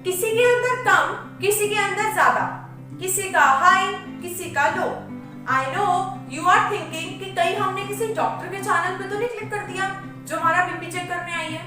किसी के अंदर कम, किसी के अंदर ज्यादा, किसी का हाई, किसी का low. I know you are thinking कि कहीं हमने किसी डॉक्टर के चैनल पे तो नहीं क्लिक कर दिया जो हमारा बीपी चेक करने आई है।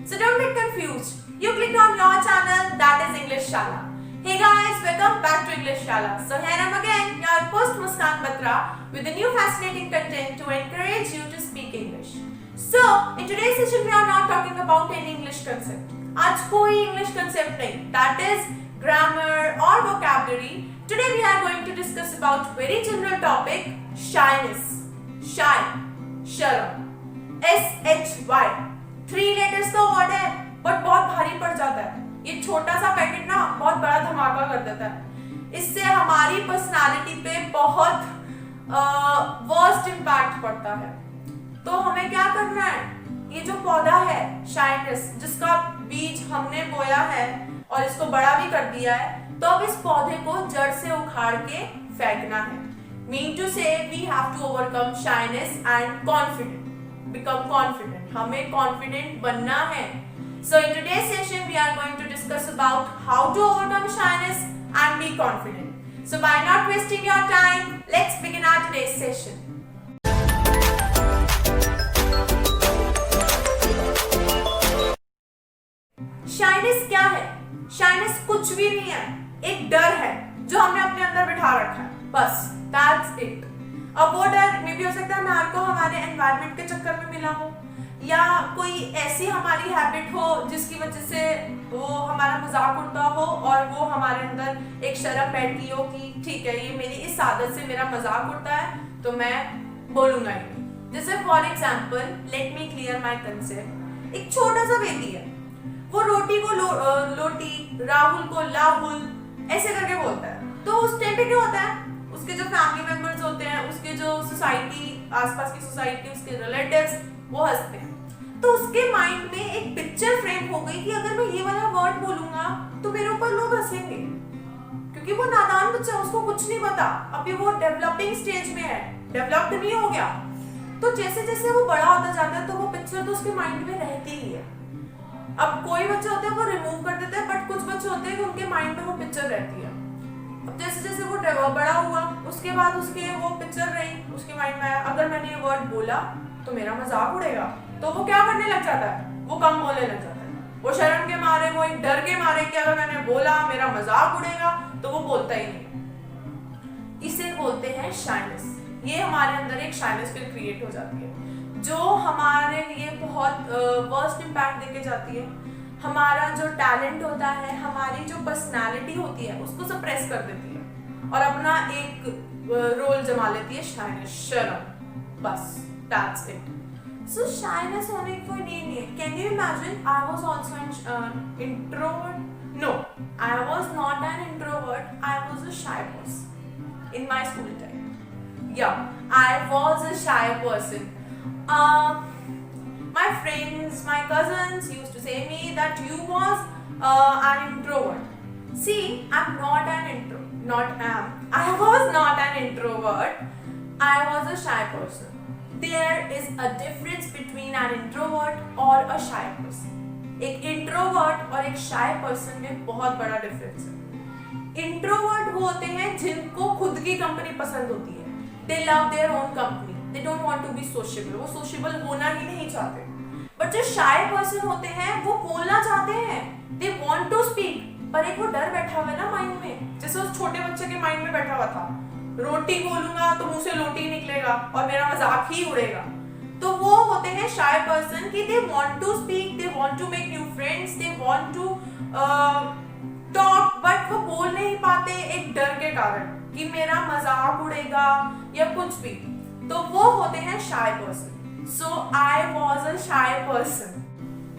So don't get confused. You clicked on your channel, that is English Shala. Hey guys, welcome back to English Shala. So here I am again, your host Muskan Batra with a new fascinating content to encourage you to speak English. So in today's session we are not talking about any English concept. आज कोई English concept नहीं. That is grammar or vocabulary. Today we are going to discuss about very general topic shyness. Shy, शर्म. SHY. 3 letters का word है but बहुत भारी पड़ जाता है। ये छोटा सा पैकेट ना बहुत बड़ा धमाका कर देता है। इससे हमारी पर्सनालिटी पे बहुत वर्स्ट इम्पैक्ट पड़ता है। तो हमें क्या करना है, ये जो पौधा है शाइनेस, जिसका बीज हमने बोया है और इसको बड़ा भी कर दिया है, तो अब इस पौधे को जड़ से उखाड़ के फेंकना है। Mean to say we have to overcome shyness and confident, become confident. हमें confident बनना है. So in today's session we are going to discuss about how to overcome shyness and be confident. So by not wasting your time, let's begin our today's session. Shyness क्या है? Shyness कुछ भी नहीं है, एक डर है जो हमने अपने अंदर बिठा रखा है, बस that's it. अब वो डर मे भी हो सकता है हमारे को हमारे एनवायरनमेंट के चक्कर में मिला हो, या कोई ऐसी हमारी हैबिट हो जिसकी वजह से वो हमारा मजाक उड़ता हो और वो हमारे अंदर एक शर्म बैठी हो कि ठीक है ये मेरी इस आदत से मेरा मजाक उड़ता है तो मैं बोलूंगा ही नहीं। जैसे for example let me clear my concept. एक छोटा सा बेबी है, वो रोटी को लोटी, राहुल को लाहुल ऐसे करके बोलता है। तो उस टाइम पे क्या होता है, उसके जो फैमिली मेंबर्स होते हैं, उसके जो सोसाइटी, आसपास की सोसाइटी, उसके रिलेटिव्स, वो हंसते हैं। तो उसके माइंड में एक पिक्चर फ्रेम हो गई कि अगर मैं ये वाला वर्ड बोलूंगा तो मेरे ऊपर लोग हंसेंगे, क्योंकि वो नादान बच्चा, उसको कुछ नहीं पता, अभी वो डेवलपिंग स्टेज में है, डेवलप्ड नहीं हो गया। तो जैसे जैसे वो बड़ा होता जाता है तो वो पिक्चर तो उसके माइंड में रहती ही है। अब कोई बच्चे होते हैं वो रिमूव कर देते हैं, बट कुछ बच्चे होते हैं कि उनके माइंड में वो पिक्चर रहती है। अब जैसे जैसे वो बड़ा हुआ, उसके बाद उसके वो पिक्चर रही, उसके माइंड में आया अगर मैंने ये वर्ड बोला तो मेरा मजाक उड़ेगा, तो वो क्या करने लग जाता है, वो कम बोलने लग जाता है। वो शर्म के मारे, वो एक डर के मारे कि अगर मैंने बोला मेरा मजाक उड़ेगा, तो वो बोलता ही नहीं। इसे बोलते हैं शाइनेस। ये हमारे अंदर एक शाइनेस फिर क्रिएट हो जाती है जो हमारे लिए बहुत वर्स्ट इम्पैक्ट देके जाती है। हमारा जो टैलेंट होता है, हमारी जो पर्सनालिटी होती है, उसको सप्रेस कर देती है और अपना एक रोल जमा लेती है शाइनेस, शर्म, बस दैट्स इट। सो शाइनेस होने की कोई नीड नहीं है। Can you imagine I was also an introvert? No, I was not an introvert, I was a shy person in my school time. Yeah I was a shy person. My friends, my cousins used to say me that you was an introvert. See, I'm not an introvert. I was not an introvert. I was a shy person. There is a difference between an introvert or a shy person. एक introvert और एक shy person में बहुत बड़ा difference है। Introvert वो होते हैं जिनको खुद की कंपनी पसंद होती है। They love their own company. They don't want to be sociable. वो sociable होना ही नहीं चाहते। बट जो शाय पर्सन होते हैं वो बोलना चाहते हैं, दे वांट टू स्पीक, पर एक वो डर बैठा हुआ है ना माइंड में, जैसे उस छोटे बच्चे के माइंड में बैठा हुआ था, रोटी बोलूंगा तो मुंह से लोटी निकलेगा और मेरा मजाक ही उड़ेगा। तो वो होते हैं शाय पर्सन कि they want to speak, they want to make new friends, they want to talk, but वो बोल नहीं पाते एक डर के कारण कि मेरा मजाक उड़ेगा या कुछ भी। तो वो होते हैं shy person. So I was a shy person.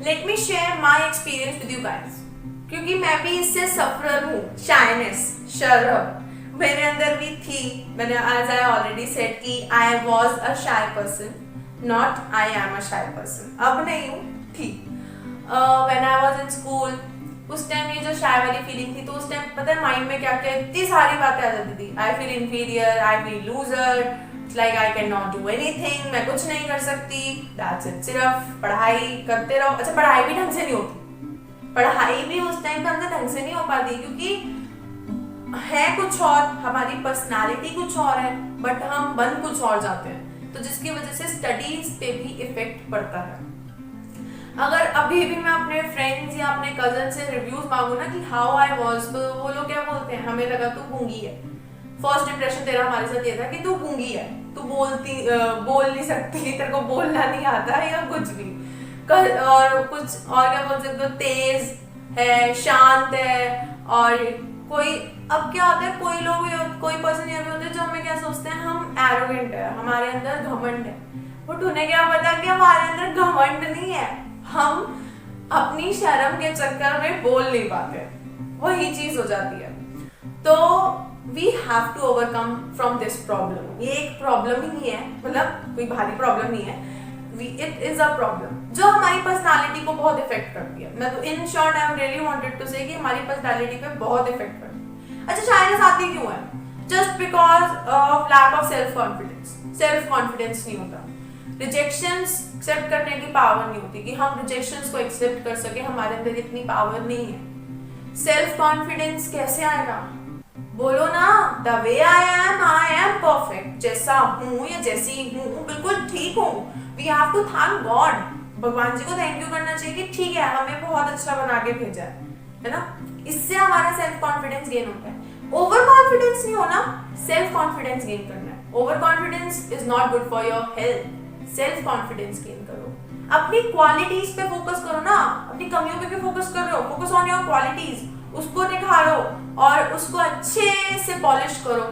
Let me share my experience with you guys. क्योंकि मैं भी इससे सफर हूँ, शाइनेस, शर्म मेरे अंदर भी थी। मैंने as I already said कि I was a shy person, not I am a shy person. अब नहीं हूँ, थी। When I was in school, उस टाइम ये जो शाय वाली फीलिंग थी, तो उस टाइम पता है माइंड में क्या क्या इतनी सारी बातें आ जाती थी। I feel inferior, I feel loser, like I cannot do anything, मैं कुछ नहीं कर सकती, that's it, सिर्फ पढ़ाई करते रहो। अच्छा, पढ़ाई भी ढंग से नहीं होती, पढ़ाई भी उस टाइम पे हमसे ढंग से नहीं धोखा दी, क्योंकि है कुछ और, हमारी पर्सनालिटी कुछ और है, बट हम बन कुछ और जाते हैं, तो जिसकी वजह से स्टडीज पे भी इफेक्ट पड़ता है। अगर अभी भी मैं अपने फ्रेंड्स या अपने कजन से रिव्यूज मांगू ना कि हाउ आई वाज, तो वो लोग क्या बोलते हैं, हमें लगा तू गूंगी है। फर्स्ट इंप्रेशन तेरा हमारे साथ ये था कि तू गूंगी है, तू बोल नहीं सकती, तेरे को बोलना नहीं आता है या कुछ भी, और कुछ और क्या बोल सकते हो, तेज है, शांत है। और कोई, अब क्या होता है, कोई लोग, कोई पर्सन ये भी होते हैं जो हमें क्या सोचते हैं, हम एरोगेंट है, हमारे अंदर घमंड है। बट उन्हें क्या पता कि हमारे अंदर घमंड नहीं है, हम अपनी शर्म के चक्कर में बोल नहीं पाते, वही चीज हो जाती है। तो we have to overcome from this problem. ये एक प्रॉब्लम ही नहीं है, मतलब कोई भारी प्रॉब्लम नहीं है, इट इज अ प्रॉब्लम जो हमारी पर्सनालिटी को बहुत इफेक्ट करती है। मैं तो in short I am really wanted to say कि हमारी पर्सनालिटी पे बहुत इफेक्ट करती है। अच्छा, शायनेस आती क्यों है? Just because of lack of self confidence. Self confidence नहीं होता, रिजेक्शंस एक्सेप्ट करने की पावर नहीं होती कि हम रिजेक्शंस को एक्सेप्ट कर सके, हमारे अंदर इतनी पावर नहीं है। सेल्फ कॉन्फिडेंस कैसे आएगा? बोलो ना, the way I am perfect, जैसा हूँ या जैसी हूँ बिल्कुल ठीक हूँ। We have to thank God, भगवान जी को थैंक यू करना चाहिए कि ठीक है, हमें बहुत अच्छा बना के भेजा है ना। इससे हमारा सेल्फ कॉन्फिडेंस गेन होता है। ओवर कॉन्फिडेंस नहीं होना, सेल्फ कॉन्फिडेंस गेन करना है। Over confidence is not good for your health. Self confidence gain करो, अपनी क्वालिटीज पे फोकस करो ना, अपनी कमियों पे भी फोकस करो, फोकस ऑन योर क्वालिटीज, उसको निखारो और उसको अच्छे से पॉलिश करो,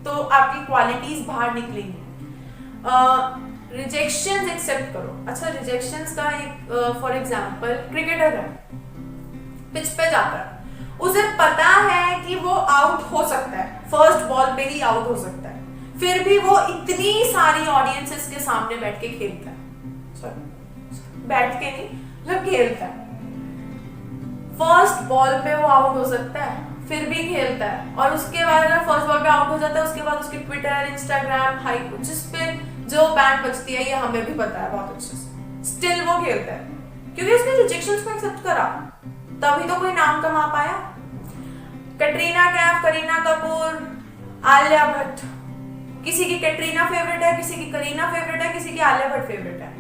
तो आपकी क्वालिटीज बाहर निकलेंगी। रिजेक्शंस एक्सेप्ट करो। अच्छा, रिजेक्शंस का एक फॉर एग्जांपल क्रिकेटर है, पिच पे जाता है, उसे पता है कि वो आउट हो सकता है, फर्स्ट बॉल पे ही आउट हो सकता है, फिर भी वो इतनी सारी ऑडियंसेस के सामने बैठ के खेलता है, बैठ के नहीं मतलब खेलता है। फर्स्ट बॉल पे वो आउट हो सकता है, फिर भी खेलता है, और उसके बाद अगर फर्स्ट बॉल पे आउट हो जाता है, उसके बाद उसके ट्विटर, इंस्टाग्राम, हाई जिस पे जो बैंड बजती है, ये हमें भी पता है बहुत अच्छे से, स्टिल वो खेलता है क्योंकि उसने रिजेक्शंस को एक्सेप्ट करा, तभी तो कोई नाम कमा पाया। कैटरीना कैफ, करीना कपूर, आलिया भट्ट, किसी की कैटरीना फेवरेट है, किसी की करीना फेवरेट है, किसी की आलिया भट्ट फेवरेट है,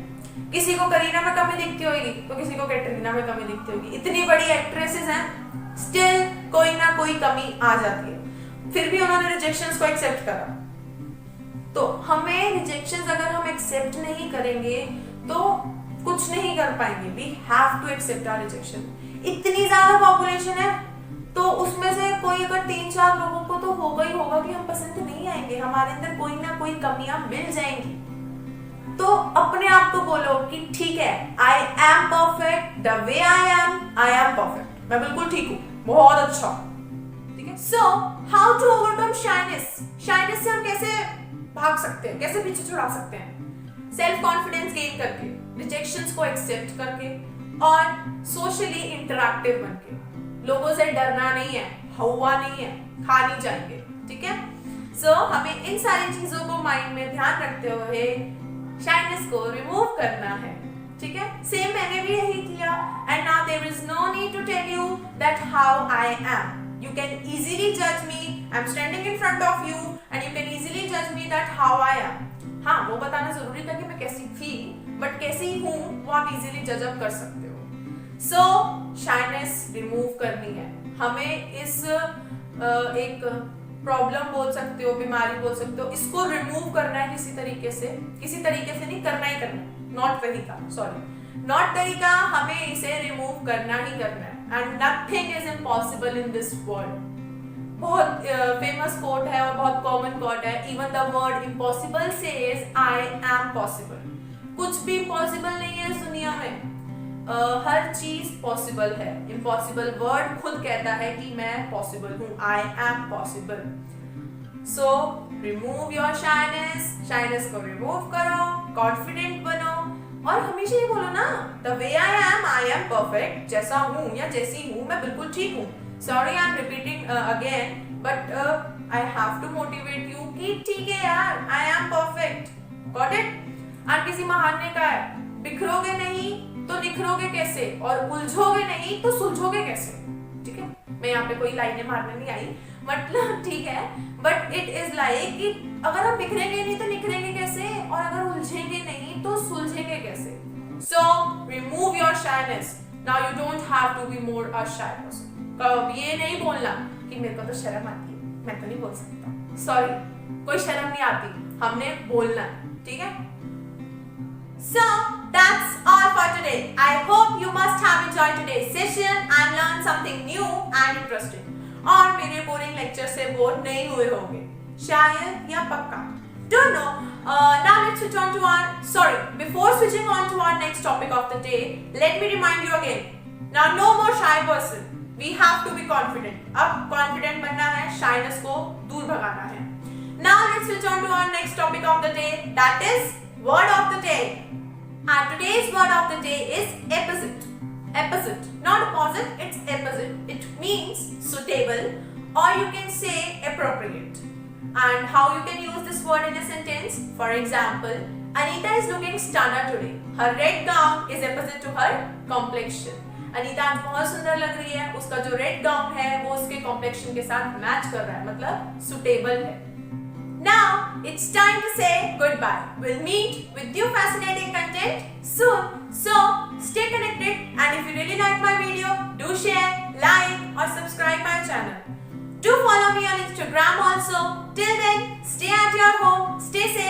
किसी को करीना में कमी दिखती होगी तो किसी को कैटरीना में कमी दिखती होगी। इतनी बड़ी एक्ट्रेसेस हैं, स्टिल कोई ना कोई कमी आ जाती है, फिर भी उन्होंने रिजेक्शंस को एक्सेप्ट करा। तो हमें रिजेक्शंस अगर हम एक्सेप्ट नहीं करेंगे तो कुछ नहीं कर पाएंगे। We have to accept our rejection. इतनी ज्यादा पॉपुलेशन है तो उसमें से कोई अगर 3-4 लोगों को तो होगा ही होगा कि हम पसंद नहीं आएंगे, हमारे अंदर कोई ना कोई कमियां मिल जाएंगी। तो अपने आप को बोलो कि ठीक है, I am perfect, the way I am perfect, मैं बिल्कुल ठीक हूँ, बहुत अच्छा, ठीक है। So how to overcome shyness. Shyness से हम कैसे भाग सकते हैं, कैसे पीछे छुड़ा सकते हैं? सेल्फ कॉन्फिडेंस गेन करके, रिजेक्शंस को एक्सेप्ट करके और सोशली इंटरैक्टिव बनके। लोगों से डरना नहीं है, हवा नहीं है, खा नहीं जाएंगे, ठीक है। सो हमें इन सारी चीजों को माइंड में ध्यान रखते हुए शाइनेस को रिमूव करना है, ठीक है। सेम मैंने भी यही किया, and now there is no need to tell you that how I am. You can easily judge me. I'm standing in front of you, and you can easily judge me that how I am. हाँ, वो बताना जरूरी था कि मैं कैसी थी, but कैसी हूँ वो आप इजीली जज अप कर सकते हो। So शाइनेस रिमूव करनी है हमें। इस एक प्रॉब्लम बोल सकते हो, बीमारी बोल सकते हो, इसको रिमूव करना है किसी तरीके से नहीं, करना ही करना, नॉट तरीका, हमें इसे रिमूव करना ही करना है। And nothing is impossible in this world. बहुत फेमस कोट है और बहुत कॉमन कोट है। Even the word impossible says I am possible. कुछ भी इम्पॉसिबल नहीं है इस दुनिया में, हर चीज पॉसिबल है। इम्पॉसिबल वर्ड खुद कहता है कि मैं पॉसिबल हूँ, I am possible. So remove your shyness. Shyness को रिमूव करो, कॉन्फिडेंट बनो और हमेशा ये बोलो ना, the way I am perfect, जैसा हूँ या जैसी हूँ मैं बिल्कुल ठीक हूँ। Sorry I am repeating again, but I have to motivate you कि ठीक है यार, I am perfect, got it. और किसी महान ने कहा है, बिखरोगे नहीं तो निखरोगे कैसे, और उलझोगे नहीं तो सुलझोगे कैसे, ठीक है। मैं यहाँ पे कोई लाइनें मारने नहीं आई, मतलब ठीक है, बट इट इज लाइक कि अगर हम बिखरेंगे नहीं तो निखरेंगे कैसे, और अगर उलझेंगे नहीं तो सुलझेंगे कैसे. So remove your shyness. Now you don't have to be more a shy person. कब ये नहीं बोलना कि मेरे को तो शर्म आती है, मैं तो नहीं बोल सकता. सॉरी, कोई शर्म नहीं आती, हमने बोलना है, ठीक है. So that's all for today. I hope you must have enjoyed today's session and learned something new and interesting. और मेरे बोरिंग लेक्चर से बोर नहीं हुए होंगे, शायद या पक्का. Don't know. Now let's switch on to before switching on to our next topic of the day, let me remind you again. Now no more shy person. We have to be confident. अब confident बनना है, shyness को दूर भगाना है. Now let's switch on to our next topic of the day, that is word of the day. And today's word of the day is opposite. Opposite, not opposite, it's opposite. It means suitable, or you can say appropriate. And how you can use this word in a sentence? For example, Anita is looking stunner today. Her red gown is opposite to her complexion. Anita आज बहुत सुंदर लग रही है, उसका जो red gown है वो उसके कॉम्प्लेक्शन के साथ मैच कर रहा है, मतलब सुटेबल है. Now it's time to say goodbye. We'll meet with new fascinating content soon. So stay connected, and if you really like my video, do share, like or subscribe my channel. Do follow me on Instagram also. Till then, stay at your home, stay safe.